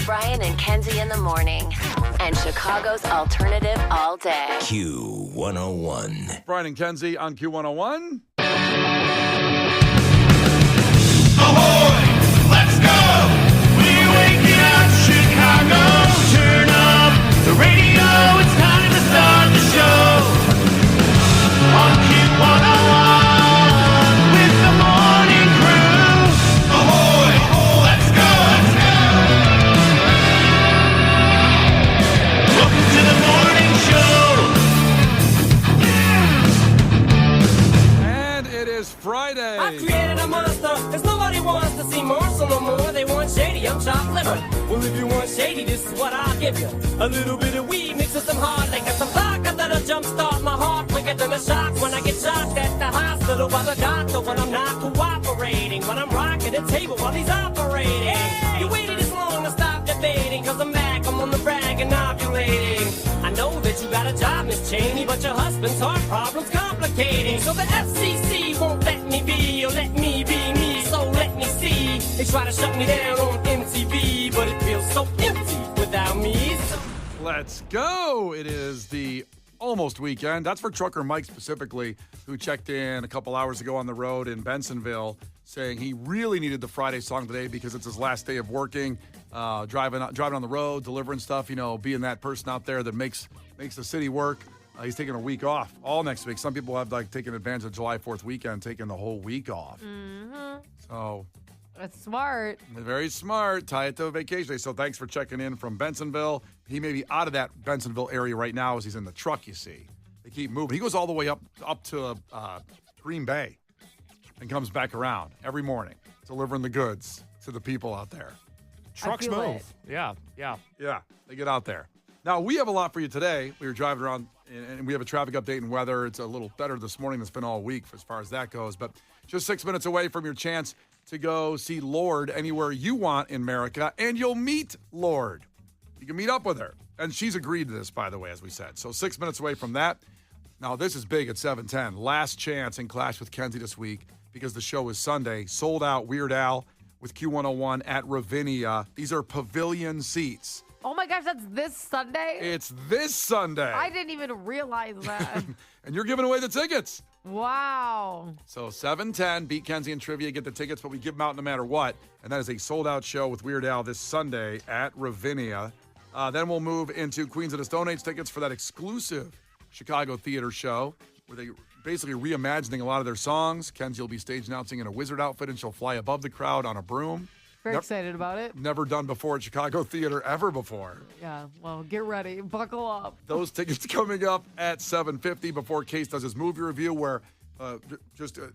Brian and Kenzie in the morning. And Chicago's alternative all day. Q101. Brian and Kenzie on Q101. Ahoy! Let's go! We're waking up Chicago. Turn up the radio. It's time to start the show. On Q101 with the morning crew. Ahoy! Let's go! Let's go! Welcome to the morning show. And it is Friday. I created a monster, cause nobody wants to see Marshall no more. They want shady, I'm chopped liver. Well, if you want shady, this is what I'll give you. A little bit of weed mixed with some hard liquor, some vodka that'll jumpstart my heart quicker than a shock when I get shocked at the hospital by the doctor when I'm not cooperating, when I'm rocking the table while he's operating. Hey! You waited this long to stop debating, cause I'm back, I'm on the brag and ovulating. I know that you got a job, Miss Cheney, but your husband's heart problem's complicating. So the FCC won't let me be, or let me be me, so let me see. They try to shut me down on MTV, but it feels so empty without me. Let's go. It is the almost weekend. That's for Trucker Mike specifically, who checked in a couple hours ago on the road in Bensonville saying he really needed the Friday song today because it's his last day of working, driving on the road, delivering stuff, being that person out there that makes the city work. He's taking a week off all next week. Some people have taken advantage of July 4th weekend, taking the whole week off. Mm-hmm. So That's smart. very smart. Tie it to a vacation day. So thanks for checking in from Bensonville. He may be out of that Bensonville area right now as he's in the truck, you see. They keep moving. He goes all the way up to Green Bay and comes back around every morning, delivering the goods to the people out there. Trucks feel move. it. Yeah. Yeah, they get out there. Now, we have a lot for you today. We were driving around, and we have a traffic update and weather. It's a little better this morning than it's been all week as far as that goes. But just 6 minutes away from your chance to go see Lorde anywhere you want in America, and you'll meet Lorde. You can meet up with her. And she's agreed to this, by the way, as we said. So 6 minutes away from that. Now, this is big at 7:10. Last chance in Clash with Kenzie this week because the show is Sunday. Sold out Weird Al with Q101 at Ravinia. These are pavilion seats. Oh my gosh, that's this Sunday? It's this Sunday. I didn't even realize that. And you're giving away the tickets. Wow. So 7:10, beat Kenzie in trivia, get the tickets, but we give them out no matter what. And that is a sold-out show with Weird Al this Sunday at Ravinia. Then we'll move into Queens of the Stone Age tickets for that exclusive Chicago theater show where they basically reimagining a lot of their songs. Kenzie will be stage announcing in a wizard outfit, and she'll fly above the crowd on a broom. Very excited about it. Never done before at Chicago Theater ever before. Yeah, well, get ready. Buckle up. Those tickets coming up at 7:50 before Case does his movie review where it's going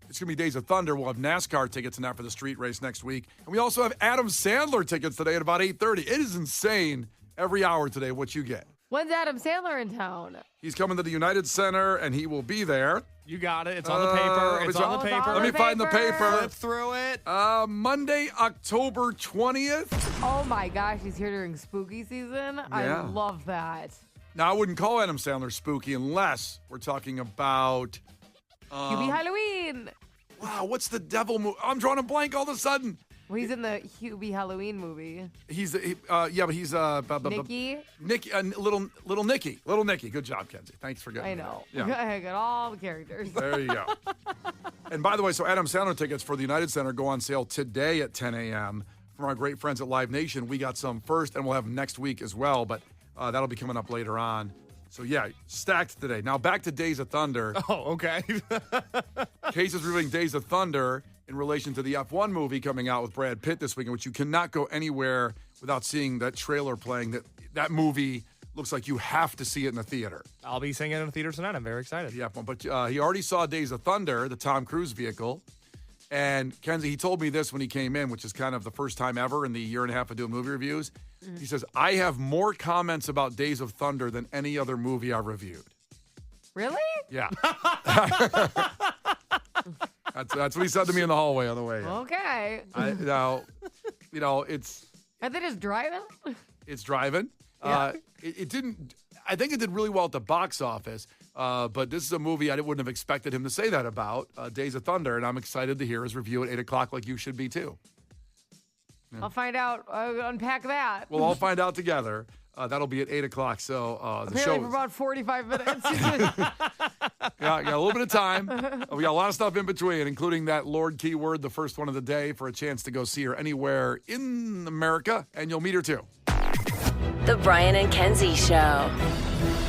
to be Days of Thunder. We'll have NASCAR tickets in that for the street race next week. And we also have Adam Sandler tickets today at about 8:30. It is insane every hour today what you get. When's Adam Sandler in town? He's coming to the United Center, and he will be there. You got it. It's on the paper. It's on the paper. Let me find the paper. Flip through it. Monday, October 20th. Oh my gosh, he's here during spooky season. I Yeah. love that. Now, I wouldn't call Adam Sandler spooky unless we're talking about... Hubie Halloween. Wow, what's the devil movie? I'm drawing a blank all of a sudden. Well, he's in the Hubie Halloween movie. He's Nicky. Little Nicky. Little Nicky. Good job, Kenzie. Thanks for getting I know. me there. Yeah. I got all the characters. There you go. And by the way, so Adam Sandler tickets for the United Center go on sale today at 10 a.m. from our great friends at Live Nation. We got some first, and we'll have them next week as well, but that'll be coming up later on. So, yeah, stacked today. Now, back to Days of Thunder. Oh, okay. Case is reviewing Days of Thunder in relation to the F1 movie coming out with Brad Pitt this weekend, which you cannot go anywhere without seeing that trailer playing. That movie looks like you have to see it in the theater. I'll be seeing it in the theater tonight. I'm very excited. The F1, but he already saw Days of Thunder, the Tom Cruise vehicle. And Kenzie, he told me this when he came in, which is kind of the first time ever in the year and a half of doing movie reviews. Mm-hmm. He says, I have more comments about Days of Thunder than any other movie I reviewed. Really? Yeah. That's what he said to me in the hallway on the way in. Okay. It's... Are they just driving? It's driving. Yeah. It didn't... I think it did really well at the box office, but this is a movie I wouldn't have expected him to say that about, Days of Thunder, and I'm excited to hear his review at 8 o'clock like you should be too. I'll find out. Unpack that. We'll all find out together. That'll be at 8 o'clock. So the show. Apparently for about 45 minutes. Yeah, a little bit of time. We got a lot of stuff in between, including that Lord keyword, the first one of the day, for a chance to go see her anywhere in America, and you'll meet her too. The Brian and Kenzie Show.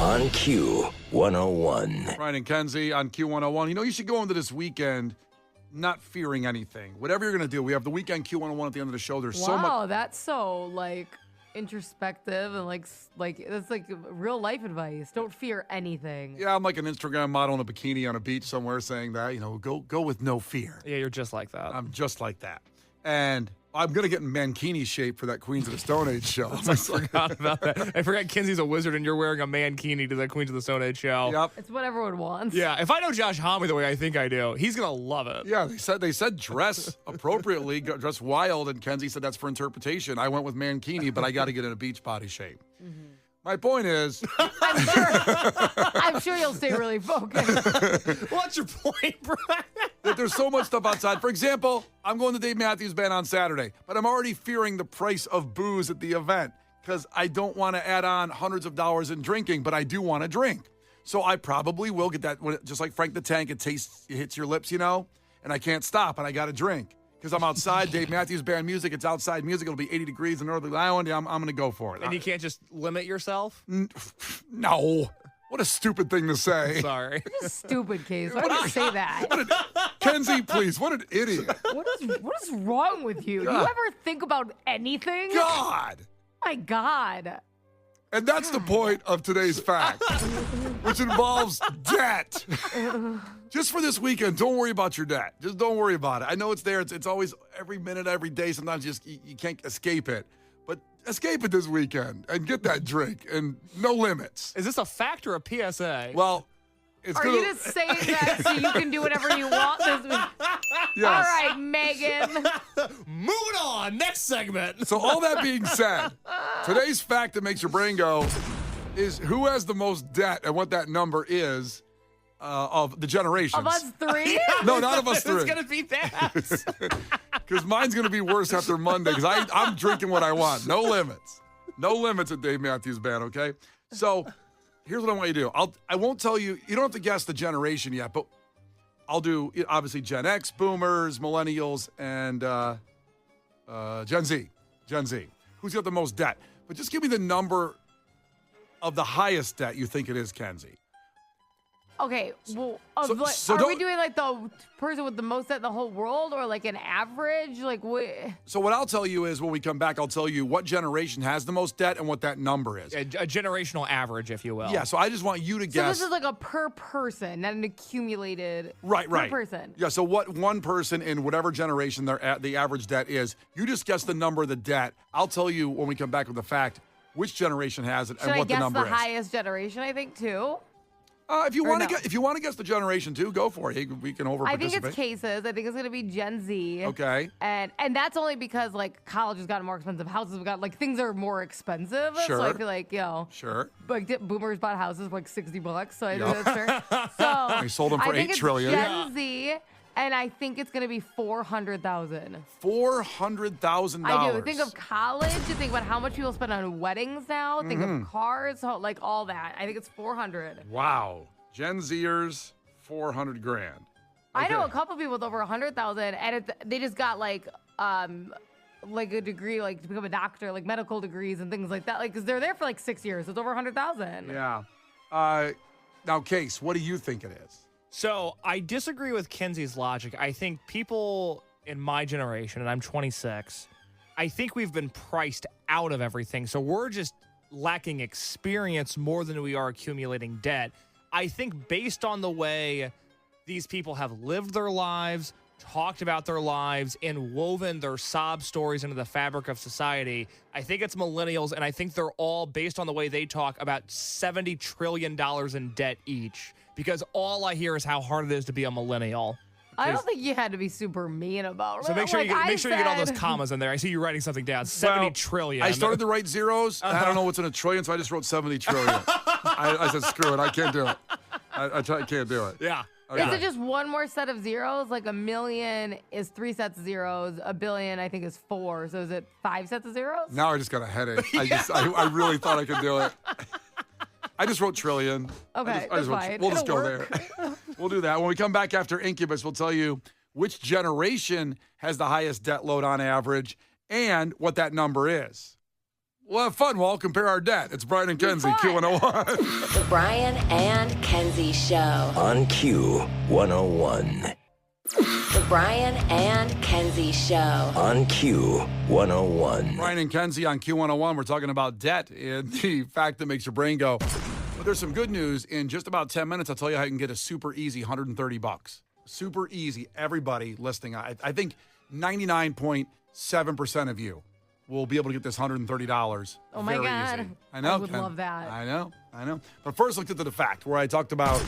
On Q101. Brian and Kenzie on Q101. You know, you should go into this weekend not fearing anything. Whatever you're going to do, we have the weekend Q101 at the end of the show. There's so much. Wow, that's so introspective and it's like real life advice. Don't fear anything. Yeah, I'm like an Instagram model in a bikini on a beach somewhere saying that, go with no fear. Yeah, you're just like that. I'm just like that. And I'm going to get in mankini shape for that Queens of the Stone Age show. I forgot about that. I forgot Kenzie's a wizard and you're wearing a mankini to the Queens of the Stone Age show. Yep. It's what everyone wants. Yeah, if I know Josh Homme the way I think I do, he's going to love it. Yeah, they said dress appropriately, dress wild, and Kenzie said that's for interpretation. I went with mankini, but I got to get in a beach body shape. Mm-hmm. My point is... I'm sure you'll stay really focused. What's your point, Brian? That there's so much stuff outside. For example, I'm going to Dave Matthews Band on Saturday, but I'm already fearing the price of booze at the event because I don't want to add on hundreds of dollars in drinking, but I do want to drink. So I probably will get that, just like Frank the Tank, it hits your lips, and I can't stop, and I got to drink. Because I'm outside, Dave Matthews Band music, it's outside music, it'll be 80 degrees in Northern Ireland, I'm going to go for it. And you can't just limit yourself? No. What a stupid thing to say. Sorry. You're just stupid, Case. Why would you say that? Kenzie, please, what an idiot. What is wrong with you? Do you ever think about anything? God. My God. And that's the point of today's fact, which involves debt. Just for this weekend, don't worry about your debt. Just don't worry about it. I know it's there. It's always every minute, every day. Sometimes you can't escape it. But escape it this weekend and get that drink and no limits. Is this a fact or a PSA? Well, it's Are gonna... you just saying that so you can do whatever you want this week? Yes. All right, Megan. Moving on. Next segment. So all that being said, today's fact that makes your brain go is who has the most debt and what that number is of the generations. Of us three? No, not of us three. It's going to be that. Because mine's going to be worse after Monday because I'm drinking what I want. No limits. No limits at Dave Matthews Band, okay? So here's what I want you to do. I won't tell you. You don't have to guess the generation yet, but I'll do, obviously, Gen X, Boomers, Millennials, and Gen Z. Gen Z. Who's got the most debt? But just give me the number of the highest debt you think it is, Kenzie. Okay, well, are we doing like the person with the most debt in the whole world or like an average? So what I'll tell you is when we come back, I'll tell you what generation has the most debt and what that number is. A generational average, if you will. Yeah, so I just want you to So guess. this is like a per person, not an accumulated Right. per person. Yeah, so what one person in whatever generation they're at, the average debt is, you just guess the number of the debt. I'll tell you when we come back with the fact which generation has it Should and what the number I guess the is. highest generation, I think, too? If you want to no? if you want to guess the generation too, go for it. We can over I think participate. it's cases. I think it's going to be Gen Z. Okay. And that's only because, college has gotten more expensive. Houses have got, things are more expensive. Sure. So I feel like, Sure. boomers bought houses for $60. So I Yep. think that's fair. So They sold them for I think $8 trillion. It's Gen Z, and I think it's going to be $400,000. $400,000. I do. Think of college. Think about how much people spend on weddings now. Think Mm-hmm. of cars, all that. I think it's $400,000. Wow. Gen Zers, $400,000. I know Okay. a couple people with over $100,000, and they just got a degree, to become a doctor, medical degrees and things like that. Because they're there for 6 years. So it's over $100,000. Yeah. Now, Case, what do you think it is? So I disagree with Kenzie's logic. I think people in my generation, and I'm 26, I think we've been priced out of everything. So we're just lacking experience more than we are accumulating debt. I think based on the way these people have lived their lives, talked about their lives, and woven their sob stories into the fabric of society, I think it's millennials, and I think they're all, based on the way they talk, about $70 trillion in debt each. Because all I hear is how hard it is to be a millennial. I don't think you had to be super mean about it. So make sure you get all those said- commas in there. I see you writing something down. 70 trillion. I started to write zeros. And I don't know what's in a trillion, so I just wrote 70 trillion. I said, screw it. I can't do it. I can't do it. Yeah. Okay. Is it just one more set of zeros? Like 1,000,000 is 3 sets of zeros. 1,000,000,000, I think, is 4. So is it 5 sets of zeros? Now I just got a headache. I really thought I could do it. I just wrote trillion. Okay, I just wrote, fine. we'll just It'll go work. there. We'll do that. When we come back after Incubus, we'll tell you which generation has the highest debt load on average and what that number is. We'll have fun. We'll all compare our debt. It's Brian and Kenzie, Q101. The Brian and Kenzie Show. On Q101. The Brian and Kenzie Show. On Q101. Brian and Kenzie on Q101. We're talking about debt and the fact that makes your brain go. But there's some good news. In just about 10 minutes, I'll tell you how you can get a super easy $130. Super easy. Everybody listening. I think 99.7% of you will be able to get this $130. Oh, my very God. easy. I know. I would Ken. love that. I know. But first, let's get to the fact where I talked about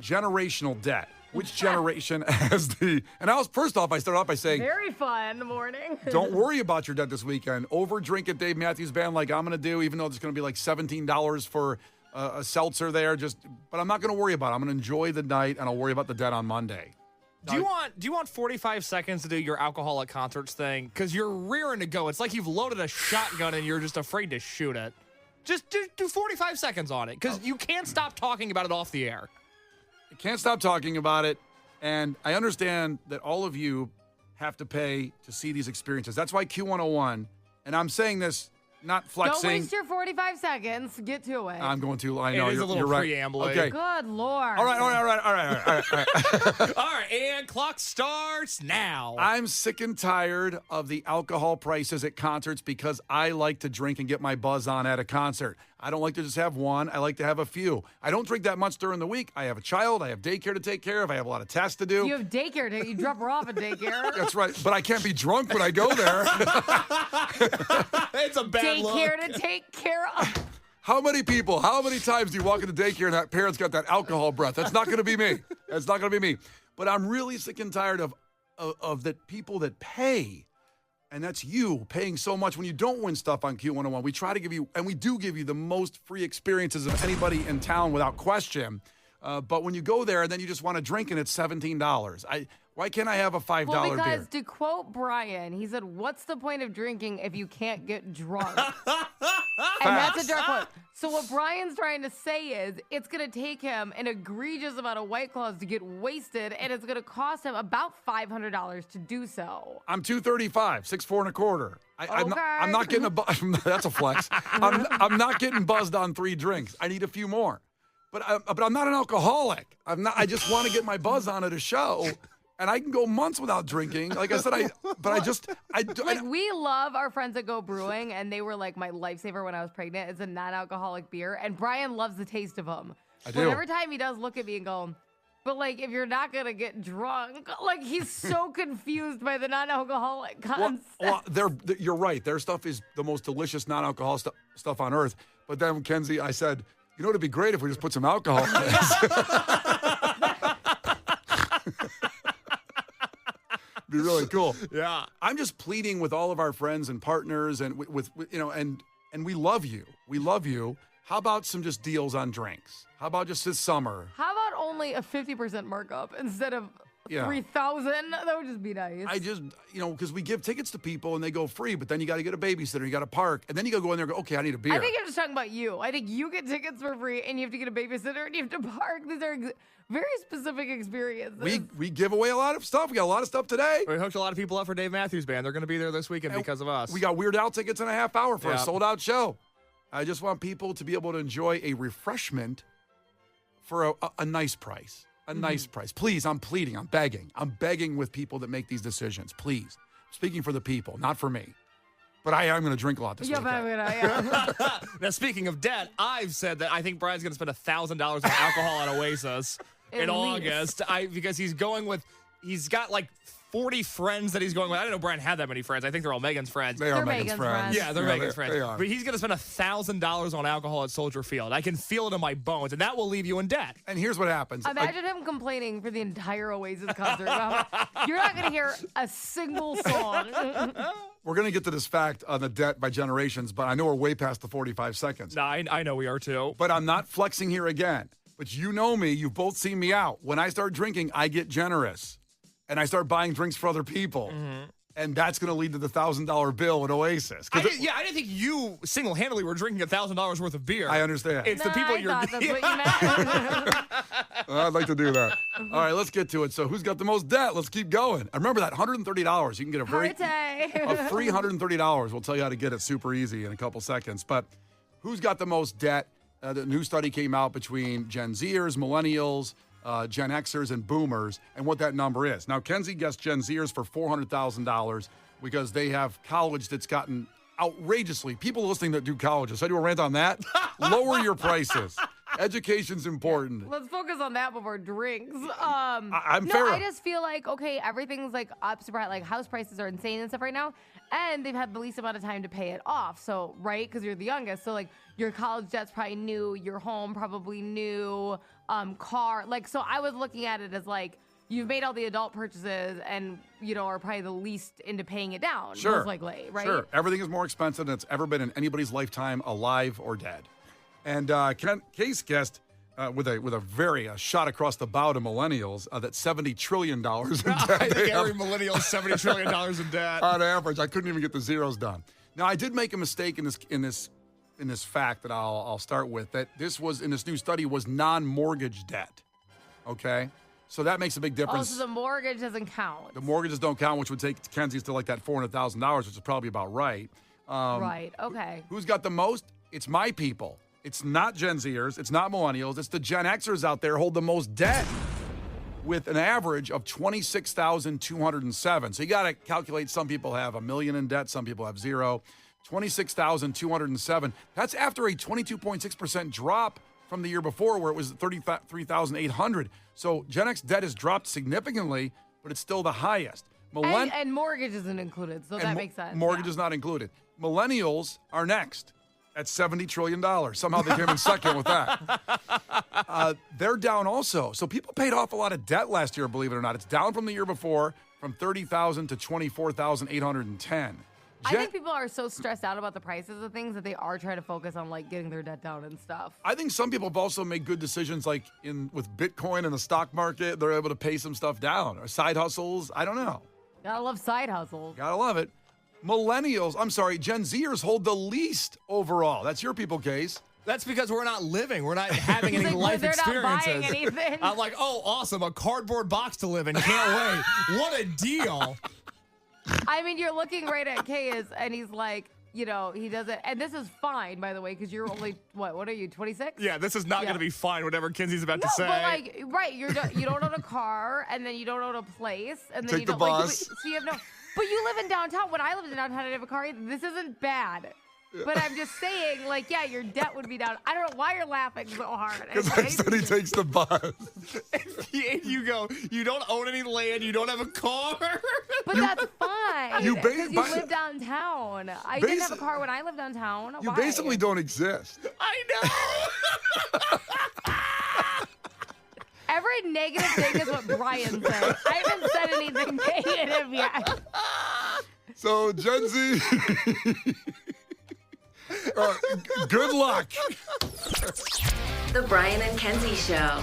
generational debt. Which generation has the... And first off, I started off by saying, Very fun in the morning. don't worry about your debt this weekend. Overdrink at Dave Matthews Band like I'm going to do, even though it's going to be like $17 for a seltzer there. But I'm not going to worry about it. I'm going to enjoy the night, and I'll worry about the debt on Monday. Do you want 45 seconds to do your alcoholic concerts thing? Because you're rearing to go. It's like you've loaded a shotgun and you're just afraid to shoot it. Just do 45 seconds on it, because you can't stop talking about it off the air. I can't stop talking about it, and I understand that all of you have to pay to see these experiences. That's why Q101, and I'm saying this not flexing. Don't waste your 45 seconds. Get to it. I'm going to. I know It is you're, a little you're right. preamble. Okay. Good Lord. All right. All right, and clock starts now. I'm sick and tired of the alcohol prices at concerts because I like to drink and get my buzz on at a concert. I don't like to just have one. I like to have a few. I don't drink that much during the week. I have a child. I have daycare to take care of. I have a lot of tests to do. You have daycare. You drop her off at daycare. That's right. But I can't be drunk when I go there. It's a bad look. Daycare to take care of. How many times do you walk into daycare and that parent's got that alcohol breath? That's not going to be me. That's not going to be me. But I'm really sick and tired of the people that pay. And that's you paying so much when you don't win stuff on Q101. We try to give you, and we do give you the most free experiences of anybody in town without question. But when you go there and then you just want to drink and it's $17, why can't I have a $5 Well, beer? because to quote Brian, he said, "What's the point of drinking if you can't get drunk?" And that's a dark quote. So what Brian's trying to say is, it's going to take him an egregious amount of White Claws to get wasted, and it's going to cost him about $500 to do so. I'm 235, 6'4" and a quarter. I'm not getting that's a flex. I'm not getting buzzed on 3 drinks. I need a few more. But I'm not an alcoholic. I just want to get my buzz on at a show. And I can go months without drinking. Like I said, We love our friends that go brewing, and they were like my lifesaver when I was pregnant. It's a non-alcoholic beer, and Brian loves the taste of them. I But do. every time he does look at me and go, but like, if you're not going to get drunk, like he's so confused by the non-alcoholic concept. Well, you're right. Their stuff is the most delicious non-alcohol stuff on earth. But then, Kenzie, I said, you know, it'd be great if we just put some alcohol in this. Be really cool. Yeah. I'm just pleading with all of our friends and partners, and with and we love you. We love you. How about some just deals on drinks? How about just this summer? How about only a 50% markup instead of Yeah. 3,000? That would just be nice. I just, because we give tickets to people and they go free, but then you got to get a babysitter, you got to park, and then you got to go in there and go, okay, I need a beer. I think you're just talking about you. I think you get tickets for free, and you have to get a babysitter, and you have to park. These are very specific experiences. We give away a lot of stuff. We got a lot of stuff today. We hooked a lot of people up for Dave Matthews Band. They're going to be there this weekend because of us. We got Weird Al tickets in a half hour for a Yeah. sold-out show. I just want people to be able to enjoy a refreshment for a nice price. A nice price. Please, I'm pleading. I'm begging. I'm begging with people that make these decisions. Please. Speaking for the people, not for me. But I am going to drink a lot this weekend. Yeah. Now, speaking of debt, I've said that I think Brian's going to spend $1,000 on alcohol at Oasis in At August. Because he's got like 40 friends that he's going with. I didn't know Brian had that many friends. I think they're all Megan's friends. They are They're Megan's Megan's friends. friends. Yeah, they're Megan's friends. They are. But he's going to spend $1,000 on alcohol at Soldier Field. I can feel it in my bones, and that will leave you in debt. And here's what happens. Imagine him complaining for the entire Oasis concert. You're not going to hear a single song. We're going to get to this fact on the debt by generations, but I know we're way past the 45 seconds. No, I know we are too. But I'm not flexing here again. but you know me. You've both seen me out. When I start drinking, I get generous, and I start buying drinks for other people. Mm-hmm. And that's going to lead to the $1,000 bill at Oasis. I didn't think you single-handedly were drinking $1,000 worth of beer. I understand. It's the people you're. That's what you meant. I'd like to do that. All right, let's get to it. So who's got the most debt? Let's keep going. I remember that $130. You can get a free $130. We'll tell you how to get it super easy in a couple seconds. But who's got the most debt? The new study came out between Gen Zers, millennials, Gen Xers, and boomers, and what that number is. Now, Kenzie guessed Gen Zers for $400,000 because they have college that's gotten outrageously. People listening that do colleges. Should I do a rant on that? Lower your prices. Education's important. Let's focus on that before drinks. I'm fair. I just feel like, okay, everything's like up super high. Like house prices are insane and stuff right now. And they've had the least amount of time to pay it off. So, right? Because you're the youngest. So, like, your college debt's probably new. Your home probably new. Car. Like, so I was looking at it as like, you've made all the adult purchases and, you know, are probably the least into paying it down. Sure. Most likely, right? Sure. Everything is more expensive than it's ever been in anybody's lifetime, alive or dead. And Case guessed with a shot across the bow to millennials that $70 trillion in debt. I think every millennial is $70 trillion in debt. On average, I couldn't even get the zeros done. Now, I did make a mistake in this fact that I'll start with, that this was, in this new study, was non-mortgage debt. Okay? So that makes a big difference. Oh, so the mortgage doesn't count. The mortgages don't count, which would take Kenzie's to like that $400,000, which is probably about right. Right, okay. Who's got the most? It's my people. It's not Gen Zers. It's not millennials. It's the Gen Xers out there hold the most debt with an average of $26,207. So you got to calculate. Some people have $1 million in debt. Some people have zero. $26,207. That's after a 22.6% drop from the year before, where it was $33,800. So Gen X debt has dropped significantly, but it's still the highest. And mortgage isn't included, so that makes sense. Mortgage is not included. Millennials are next at $70 trillion. Somehow they came in second with that. They're down also. So people paid off a lot of debt last year, believe it or not. It's down from the year before, from $30,000 to $24,810. I think people are so stressed out about the prices of things that they are trying to focus on like getting their debt down and stuff. I think some people have also made good decisions, like with Bitcoin and the stock market. They're able to pay some stuff down, or side hustles. I don't know. Gotta love side hustles. Gotta love it. Gen Zers hold the least overall. That's your people, Case. That's because we're not living. We're not having any Like, life they're experiences. not buying anything. I'm like, oh, awesome, a cardboard box to live in. Can't wait. What a deal. I mean, you're looking right at Case, and he's like, you know, he doesn't. And this is fine, by the way, because you're only, what are you, 26? Yeah, this is not going to be fine, whatever Kenzie's about to say. But like, right, you don't own a car, and then you don't own a place, and then Take you the don't bus. so you have no. But you live in downtown. When I lived in downtown, I didn't have a car either. This isn't bad. But I'm just saying, like, yeah, your debt would be down. I don't know why you're laughing so hard. Because I said he takes the bus. And you go, you don't own any land, you don't have a car. But that's fine. you Because you ba- live downtown. I didn't have a car when I lived downtown. You Why? basically don't exist. I know. Every negative thing is what Brian said. I haven't said anything negative yet. So, Gen Z, good luck. The Brian and Kenzie Show.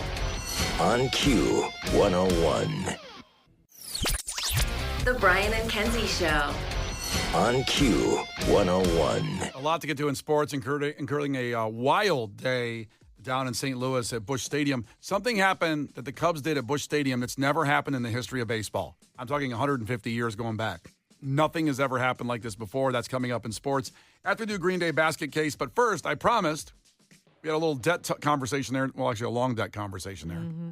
On Q 101. The Brian and Kenzie Show. On Q 101. A lot to get to in sports, including a wild day down in St. Louis at Busch Stadium. Something happened that the Cubs did at Busch Stadium that's never happened in the history of baseball. I'm talking 150 years going back. Nothing has ever happened like this before. That's coming up in sports. After we do Green Day basket case, but first, I promised we had a little debt conversation there. Well, actually, a long debt conversation there. Mm-hmm.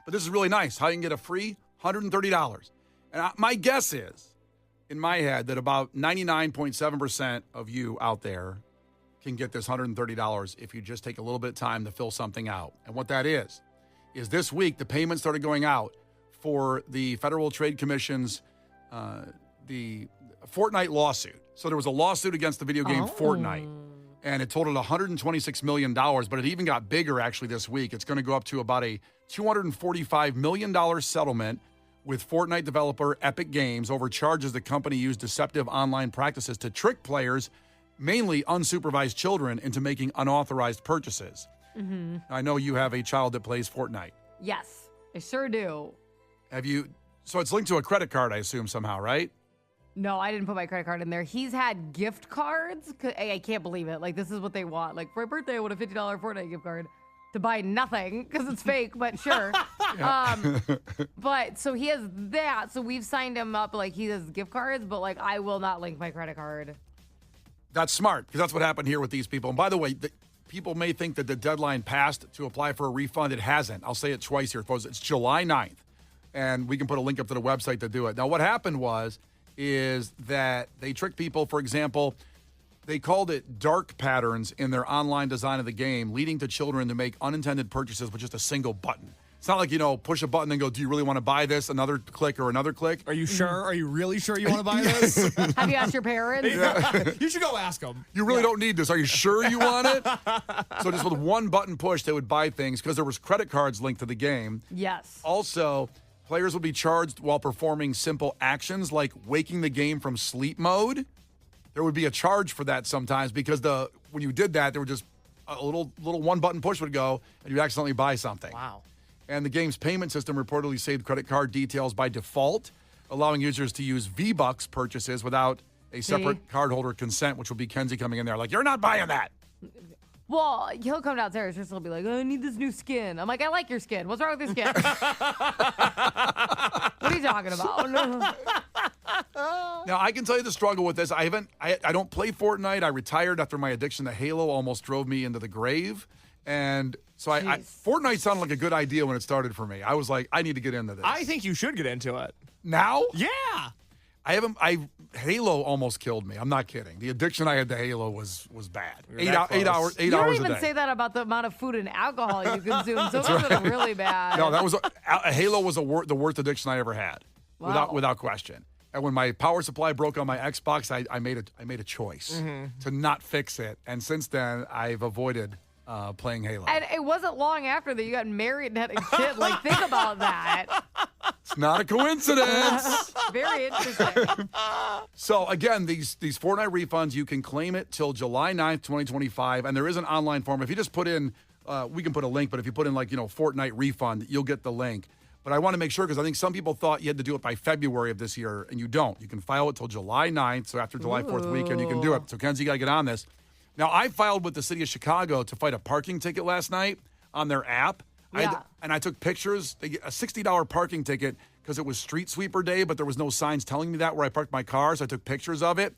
But this is really nice. How you can get a free $130. And my guess is, in my head, that about 99.7% of you out there can get this $130 if you just take a little bit of time to fill something out. And what that is this week, the payment started going out for the Federal Trade Commission's the Fortnite lawsuit. So there was a lawsuit against the video game Fortnite, and it totaled $126 million, but it even got bigger actually this week. It's going to go up to about a $245 million settlement with Fortnite developer Epic Games over charges the company used deceptive online practices to trick players, mainly unsupervised children, into making unauthorized purchases. Mm-hmm. I know you have a child that plays Fortnite. Yes, I sure do. Have you? So it's linked to a credit card, I assume, somehow, right? No, I didn't put my credit card in there. He's had gift cards. I can't believe it. Like, this is what they want. Like, for my birthday, I want a $50 Fortnite gift card to buy nothing because it's fake, but sure. But so he has that. So we've signed him up. Like, he has gift cards, but like, I will not link my credit card. That's smart because that's what happened here with these people. And by the way, people may think that the deadline passed to apply for a refund. It hasn't. I'll say it twice here, folks. It's July 9th, and we can put a link up to the website to do it. Now, what happened is that they tricked people. For example, they called it dark patterns in their online design of the game, leading to children to make unintended purchases with just a single button. It's not like, push a button and go, do you really want to buy this? Another click or another click. Are you sure? Are you really sure you want to buy this? Have you asked your parents? You should go ask them. You really don't need this. Are you sure you want it? So just with one button push, they would buy things because there was credit cards linked to the game. Yes. Also, players would be charged while performing simple actions like waking the game from sleep mode. There would be a charge for that sometimes because when you did that, there would just a little one button push would go and you'd accidentally buy something. Wow. And the game's payment system reportedly saved credit card details by default, allowing users to use V-Bucks purchases without a separate cardholder consent, which will be Kenzie coming in there like, you're not buying that. Well, he'll come downstairs and he'll be like, I need this new skin. I'm like, I like your skin. What's wrong with your skin? What are you talking about? Now, I can tell you the struggle with this. I don't play Fortnite. I retired after my addiction to Halo almost drove me into the grave. And so Fortnite sounded like a good idea when it started for me. I was like, I need to get into this. I think you should get into it. Now? Yeah. Halo almost killed me. I'm not kidding. The addiction I had to Halo was bad. You're that close. 8 hours a day. You don't even say that about the amount of food and alcohol you consume. So those are really bad. No, that was Halo was the worst addiction I ever had, Wow. without question. And when my power supply broke on my Xbox, I made a choice to not fix it. And since then, I've avoided playing Halo. And it wasn't long after that you got married and had a kid. Like, think about that. It's not a coincidence. Very interesting. So again, these Fortnite refunds, you can claim it till July 9th, 2025, and there is an online form. If you just put in, we can put a link, but if you put in Fortnite refund, you'll get the link. But I want to make sure because I think some people thought you had to do it by February of this year, and you don't. You can file it till July 9th, so after July 4th weekend, you can do it. So Kenzie, you got to get on this. Now, I filed with the city of Chicago to fight a parking ticket last night on their app. Yeah. I took pictures. They get a $60 parking ticket because it was street sweeper day, but there was no signs telling me that where I parked my car, so I took pictures of it.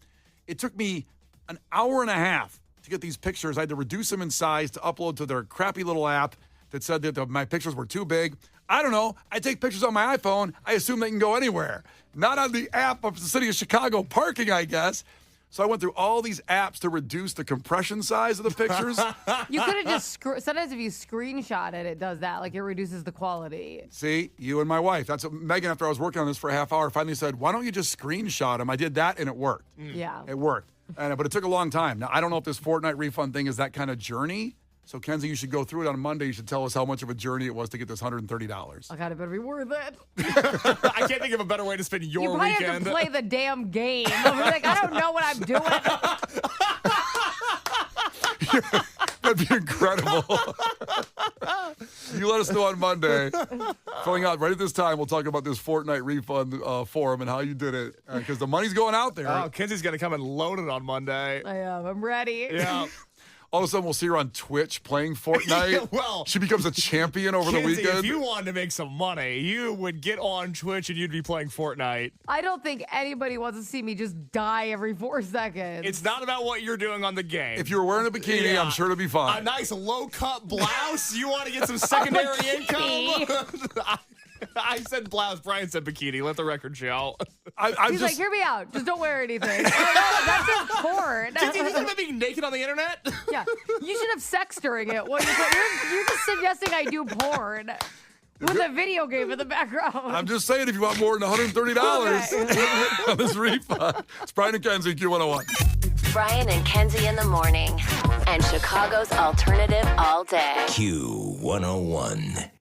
It took me an hour and a half to get these pictures. I had to reduce them in size to upload to their crappy little app that said that my pictures were too big. I don't know. I take pictures on my iPhone. I assume they can go anywhere. Not on the app of the city of Chicago parking, I guess. So I went through all these apps to reduce the compression size of the pictures. You could have just, sometimes if you screenshot it, it does that. Like, it reduces the quality. See, you and my wife. That's what Megan, after I was working on this for a half hour, finally said, why don't you just screenshot them? I did that, and it worked. Yeah. It worked. But it took a long time. Now, I don't know if this Fortnite refund thing is that kind of journey. So, Kenzie, you should go through it on Monday. You should tell us how much of a journey it was to get this $130. I gotta better be worth it. I can't think of a better way to spend your You probably weekend. have to play the damn game. I'm like, I don't know what I'm doing. That'd be incredible. You let us know on Monday. Filling out right at this time, we'll talk about this Fortnite refund form and how you did it. Because the money's going out there. Oh, Kenzie's going to come and load it on Monday. I am. I'm ready. Yeah. All of a sudden, we'll see her on Twitch playing Fortnite. Yeah, well, she becomes a champion over Kenzie, the weekend. if you wanted to make some money, you would get on Twitch and you'd be playing Fortnite. I don't think anybody wants to see me just die every 4 seconds. It's not about what you're doing on the game. If you were wearing a bikini, Yeah. I'm sure it'd be fine. A nice low-cut blouse. You want to get some secondary income? I said blouse. Brian said bikini. Let the record show. He's like, hear me out. Just don't wear anything. That's just porn. Did you think about being naked on the internet? Yeah. You should have sex during it. You're just suggesting I do porn with a video game in the background. I'm just saying, if you want more than $130 on this refund, it's Brian and Kenzie, Q101. Brian and Kenzie in the morning. And Chicago's alternative all day. Q101.